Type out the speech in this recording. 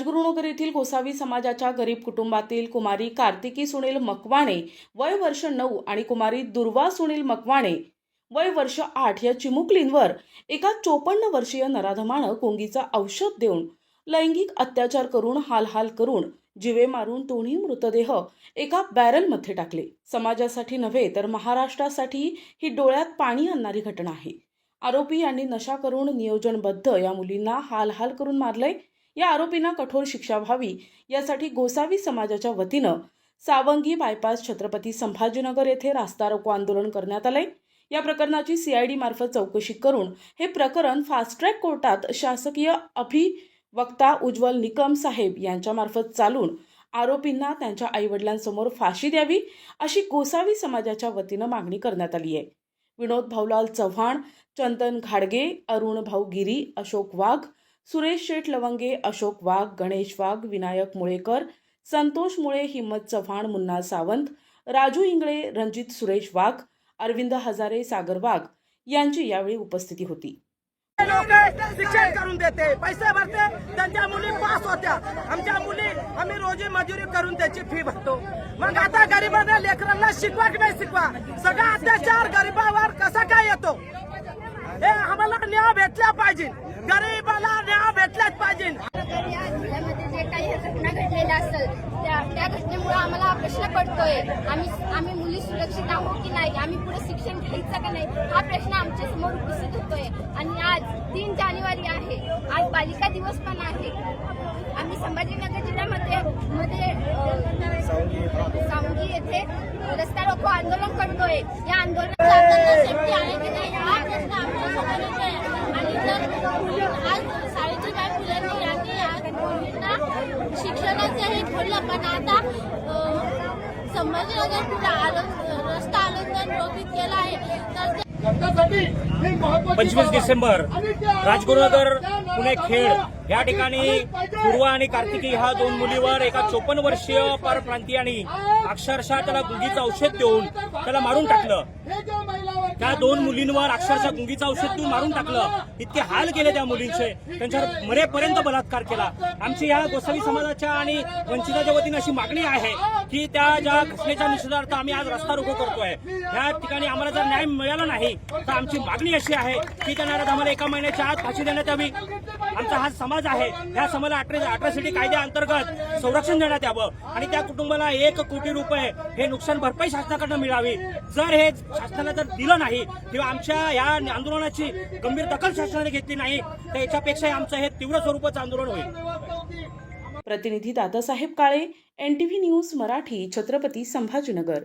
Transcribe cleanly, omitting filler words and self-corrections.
राजगुरुनगर येथील गोसावी समाजाच्या गरीब कुटुंबातील कुमारी कार्तिकी सुनील मकवाणे वय वर्ष 9 आणि कुमारी दुर्वा सुनील मकवाणे वय वर्ष 8 या चिमुकलींवर एका 54 वर्षीय नराधमानं कोंगीचा औषध देऊन लैंगिक अत्याचार करून हाल करून जिवे मारून दोन्ही मृतदेह एका बॅरलमध्ये टाकले। समाजासाठी नव्हे तर महाराष्ट्रासाठी ही डोळ्यात पाणी आणणारी घटना आहे। आरोपी यांनी नशा करून नियोजनबद्ध या मुलींना हाल करून मारले। या आरोपींना कठोर शिक्षा व्हावी यासाठी गोसावी समाजाच्या वतीनं सावंगी बायपास छत्रपती संभाजीनगर येथे रास्ता रोको आंदोलन करण्यात आले। या प्रकरणाची सीआयडी मार्फत चौकशी करून हे प्रकरण फास्ट ट्रॅक कोर्टात शासकीय अभिवक्ता उज्ज्वल निकम साहेब यांच्या मार्फत चालून आरोपींना त्यांच्या आईवडिलांसमोर फाशी द्यावी अशी गोसावी समाजाच्या वतीनं मागणी करण्यात आली आहे। विनोद भाऊलाल चव्हाण, चंदन घाडगे, अरुण भाऊ गिरी, अशोक वाघ, सुरेश शेठ लवंगे, अशोक वाघ, गणेश वाघ, विनायक मुळेकर, संतोष मुळे, हिम्मत चव्हाण, मुन्ना सावंत, राजू इंगळे, रणजित सुरेश वाघ, अरविंद हजारे, सागर वाघ यांची यावेळी उपस्थिती होती। लोक शिक्षण करून देते, पैसे भरते, त्यांच्या मुली पास होत्या। आमच्या मुली आम्ही रोजी मजुरी करून त्याची फी भरतो। मग आता गरिबांना लेकरांना शिकवा की नाही शिकवा? सगळा अत्याचार गरिबावर कसा काय येतो? हे आम्हाला न्याय भेटला पाहिजे, गरिबाला न्याय भेटलाच पाहिजे। जे काही घटना घडलेल्या असेल त्या घटनेमुळे आम्हाला हा प्रश्न पडतोय, आम्ही मुली सुरक्षित आहोत की नाही, आम्ही पुढे शिक्षण घ्यायचं का नाही, हा प्रश्न आमच्या समोर उपस्थित होतोय। आणि आज 3 जानेवारी आहे, आज बालिका दिवस पण आहे। आम्ही संभाजीनगर जिल्ह्यामध्ये सावंगी येथे रस्ता रोको आंदोलन करतोय। या आंदोलनात सेफ्टी आहे की नाही हा प्रश्न आमच्या समोर येतोय। आणि जर आज शाळेची काय मुलांनी यांनी मुलींना शिक्षणाचं हे खोललं, पण आता संभाजीनगर पुढे रस्ता आंदोलन रोखीत केला आहे। तर 25 डिसेंबर राजगुरुनगर पुणे खेड या ठिकाणी दुर्वा आणि कार्तिकी ह्या 2 मुलीवर एका 54 वर्षीय परप्रांतीयांनी अक्षरशः त्याला गुंगीचं औषध देऊन त्याला मारून टाकलं। त्या 2 मुलींवर अक्षरशः गुंगीचं औषध देऊन मारून टाकलं। इतके हाल केले त्या मुलींचे, त्यांच्यावर मरेपर्यंत बलात्कार केला। आमची या गोसावी समाजाच्या आणि वंचिताच्या वतीने अशी मागणी आहे की त्या ज्या घटनेच्या निषेधार्थ आम्ही आज रस्ता रोको करतोय। या ठिकाणी आम्हाला जर न्याय मिळाला नाही तर आमची मागणी अशी आहे की त्या आम्हाला 1 महिन्याच्या आत फाशी देण्यात यावी। आमचा हा समाज आहे, या समाजाला अॅट्रॉसिटी कायद्याअंतर्गत संरक्षण देण्यात यावं आणि त्या कुटुंबाला 1 कोटी रुपये हे नुकसान भरपाई शासनाकडून मिळावी। जर हे शासनाला जर दिलं नाही किंवा आमच्या या आंदोलनाची गंभीर दखल शासनाने घेतली नाही तर याच्यापेक्षा आमचं हे तीव्र स्वरूपाचं आंदोलन होईल। प्रतिनिधी दादासाहेब काळे, NTV न्यूज मराठी, छत्रपती संभाजीनगर।